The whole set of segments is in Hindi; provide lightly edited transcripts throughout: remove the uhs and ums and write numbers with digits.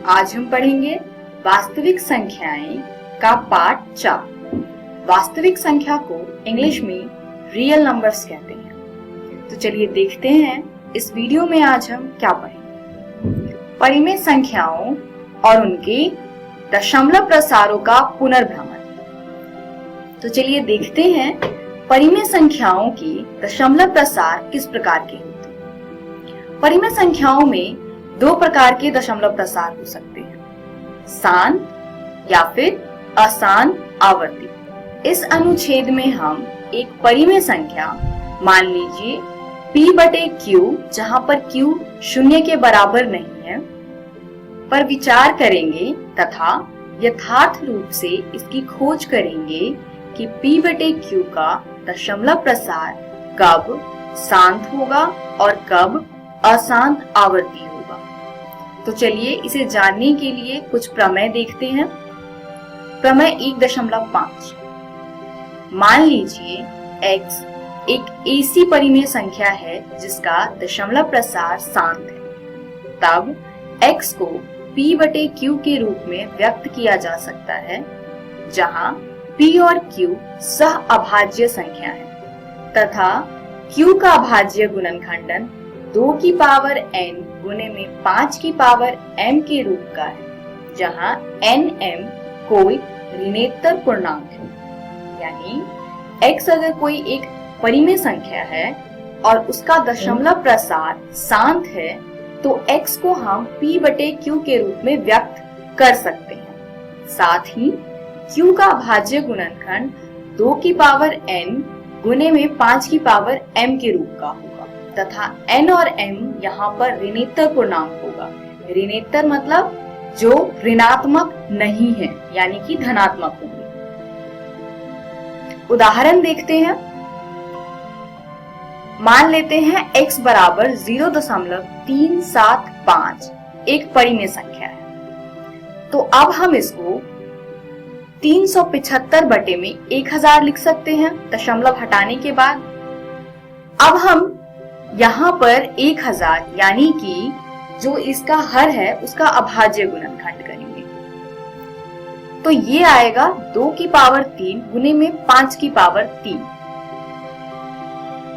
आज हम पढ़ेंगे वास्तविक संख्याएं का पार्ट 4। वास्तविक संख्या को इंग्लिश में रियल नंबर्स कहते हैं। तो चलिए देखते हैं इस वीडियो में आज हम क्या पढ़ेंगे। परिमेय संख्याओं और उनके दशमलव प्रसारों का पुनर्भ्रमण। तो चलिए देखते हैं परिमेय संख्याओं की दशमलव प्रसार किस प्रकार के होते हैं। परिमेय संख्याओं में दो प्रकार के दशमलव प्रसार हो सकते हैं, शांत या फिर अशांत आवर्ती। इस अनुच्छेद में हम एक परिमेय संख्या मान लीजिए p/q, जहां पर q शून्य के बराबर नहीं है, पर विचार करेंगे तथा यथार्थ रूप से इसकी खोज करेंगे कि p/q का दशमलव प्रसार कब शांत होगा और कब अशांत आवर्ती होगा। तो चलिए इसे जानने के लिए कुछ प्रमेय देखते हैं। प्रमेय 1.5। मान लीजिए x एक ऐसी परिमेय संख्या है जिसका दशमलव प्रसार शांत है, तब x को p/q के रूप में व्यक्त किया जा सकता है, जहां p और q सह अभाज्य संख्या है तथा q का अभाज्य गुणनखंडन 2 की पावर n गुने में 5 की पावर m के रूप का है, जहां nm कोई ऋणेतर पूर्णांक है। यानी x अगर कोई एक परिमेय संख्या है और उसका दशमलव प्रसार शांत है, तो x को हम p/q के रूप में व्यक्त कर सकते हैं। साथ ही q का अभाज्य गुणनखंड 2 की पावर n गुने में 5 की पावर m के रूप का होगा तथा n और m यहाँ पर ऋणेतर पूर्णांक होगा। ऋणेतर मतलब जो ऋणात्मक नहीं है, यानी कि धनात्मक होंगे। उदाहरण देखते हैं। मान लेते हैं x बराबर 0.375 एक परिमेय संख्या है। तो अब हम इसको 375 बटे में 1000 लिख सकते हैं दशमलव हटाने के बाद। अब हम यहाँ पर 1000 यानी कि जो इसका हर है उसका अभाज्य गुणनखंड करेंगे, तो ये आएगा 2 की पावर 3 गुने में 5 की पावर 3।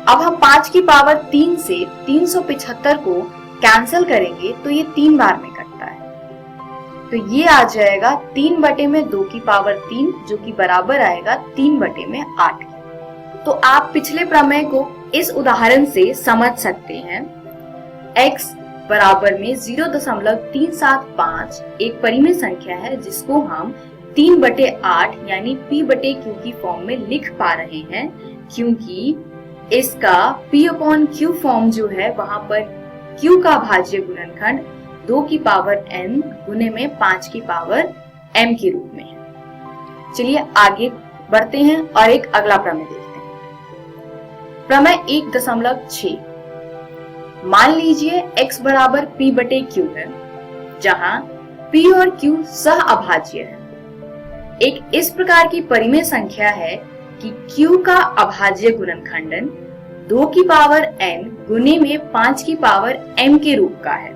अब हम 5 की पावर 3 से 375 को कैंसिल करेंगे तो ये 3 बार में कटता है, तो ये आ जाएगा 3 बटे में 2 की पावर 3, जो कि बराबर आएगा 3 बटे में 8। तो आप पिछले प्रमेय को इस उदाहरण से समझ सकते हैं। x बराबर में 0.375 एक परिमेय संख्या है जिसको हम 3/8 यानी p/q की फॉर्म में लिख पा रहे हैं, क्योंकि इसका p/q फॉर्म जो है वहां पर q का अभाज्य गुणनखंड 2 की पावर n गुने में 5 की पावर m के रूप में है। चलिए आगे बढ़ते हैं और एक अगला प्रमेय देखते हैं। प्रमेय 1.6। मान लीजिए x बराबर p/q है, जहां p और q सह अभाज्य है। एक इस प्रकार की परिमेय संख्या है कि q का अभाज्य गुणनखंडन 2 की पावर n गुने में 5 की पावर m के रूप का है,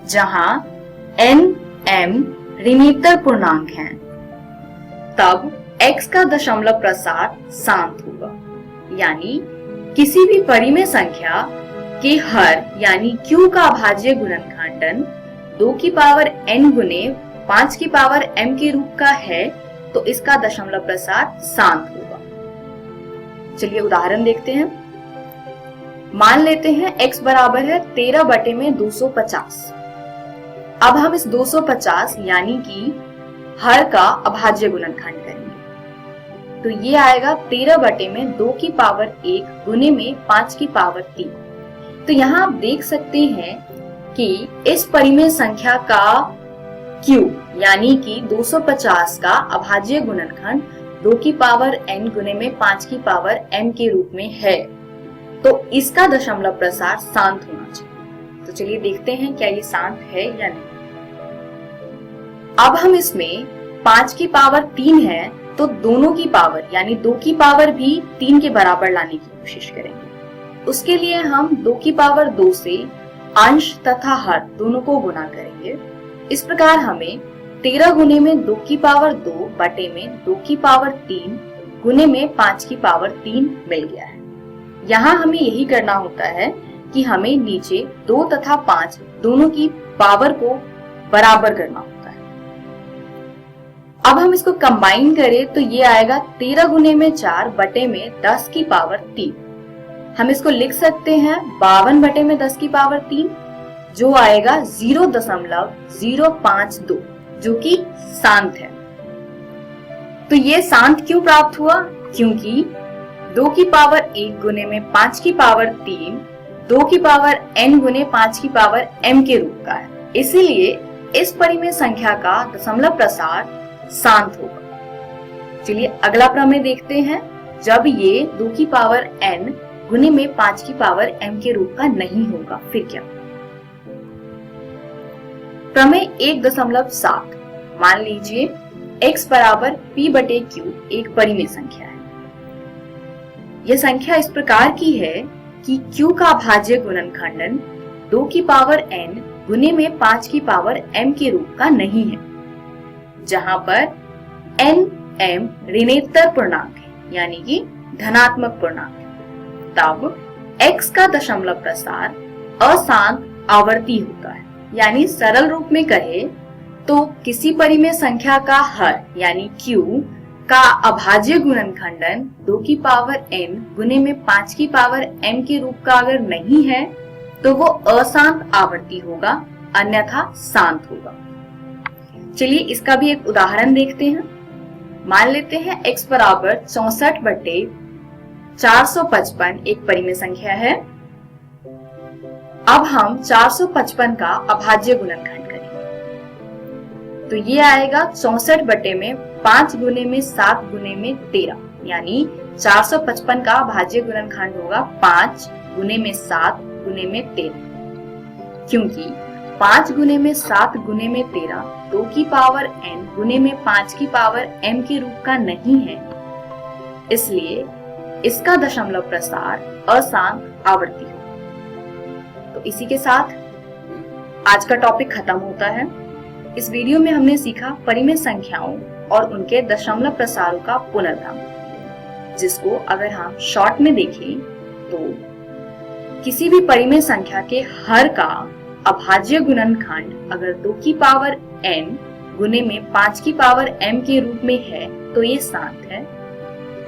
जहां n m ऋणेतर पूर्णांक हैं। तब x का दशमलव प्रसार शांत होगा। यानी किसी भी परिमेय संख्या के हर यानी q का अभाज्य गुणनखंडन 2 की पावर n गुने 5 की पावर m के रूप का है, तो इसका दशमलव प्रसार शांत होगा। चलिए उदाहरण देखते हैं। मान लेते हैं x बराबर है 13 बटे में 250। अब हम इस 250 यानी कि हर का अभाज्य गुणनखंड करेंगे, तो ये आएगा 13 बटे में 2 की पावर 1 गुने में 5 की पावर 3। तो यहाँ आप देख सकते हैं कि इस परिमेय संख्या का q यानी कि 250 का अभाज्य गुणनखंड 2 की पावर n गुने में 5 की पावर m के रूप में है, तो इसका दशमलव प्रसार शांत होना चाहिए। तो चलिए देखते हैं क्या ये शांत है या नहीं। अब हम इसमें 5 की पावर 3 है, तो दोनों की पावर यानी 2 की पावर भी 3 के बराबर लाने की कोशिश करेंगे। उसके लिए हम 2 की पावर 2 से अंश तथा हर दोनों को गुणा करेंगे, इस प्रकार हमें 13 गुने में 2 की पावर 2 बटे में 2 की पावर 3 गुने में 5 की पावर 3 मिल गया है। यहाँ हमें यही करना होता है कि हमें नीचे 2 तथा 5 दोनों की पावर को बराबर करना होता है। अब हम इसको कंबाइन करें तो ये आएगा 13 गुने में 4 बटे में 10 की पावर 3। हम इसको लिख सकते हैं 52 बटे में 10 की पावर 3, जो आएगा 0.052, जो कि शांत है। तो ये शांत क्यों प्राप्त हुआ? क्योंकि 2 की पावर 1 गुने में 5 की पावर 3 2 की पावर n गुने 5 की पावर m के रूप का है, इसीलिए इस परिमेय संख्या का दशमलव प्रसार शांत होगा। चलिए अगला प्रमेय देखते हैं। जब ये 2 की पावर n गुने में 5 की पावर m के रूप का नहीं होगा फिर क्या? प्रमेय 1.7। मान लीजिए x बराबर p बटे q एक परिमेय संख्या है। यह संख्या इस प्रकार की है कि q का अभाज्य गुणनखंडन 2 की पावर n गुने में 5 की पावर m के रूप का नहीं है, जहां पर n m ऋणोत्तर पूर्णांक है, यानी कि धनात्मक पूर्णांक है। तब x का दशमलव प्रसार अशांत आवर्ती होता है। यानी सरल रूप में कहे तो किसी परिमेय संख्या का हर यानी q का अभाज्य गुणनखंडन 2 की पावर n गुने में 5 की पावर m के रूप का अगर नहीं है तो वो अशांत आवर्ती होगा, अन्यथा शांत होगा। चलिए इसका भी एक उदाहरण देखते हैं। मान लेते हैं x बराबर 64 बटे 455 एक परिमेय संख्या है। अब हम 455 का अभाज्य गुणनखंड करेंगे, तो ये आएगा 64 बटे में 5 गुने में 7 गुने में 13, यानी 455 का अभाज्य गुणनखंड होगा 5 गुने में 7 गुने में 13, क्योंकि 5 गुने में 7 गुने में 13 2 की पावर n गुने में 5 की पावर m के रूप का नहीं है, इसलिए इसका दशमलव प्रसार अशांत आवर्ती होगा। तो इसी के साथ आज का टॉपिक खत्म होता है। इस वीडियो में हमने सीखा परिमेय संख्याओं और उनके दशमलव प्रसारों का पुनर्क्रम, जिसको अगर हम शॉर्ट में देखें तो किसी भी परिमेय संख्या के हर का अभाज्य गुणनखंड अगर 2 की पावर n गुने में 5 की पावर m के रूप में है तो ये शांत है।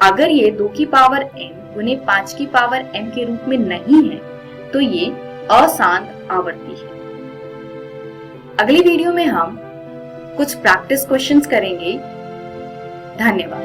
अगर ये 2 की पावर n गुने 5 की पावर m के रूप में नहीं है तो ये अशांत आवर्ती है। अगली वीडियो में हम कुछ प्रैक्टिस क्वेश्चंस करेंगे। धन्यवाद।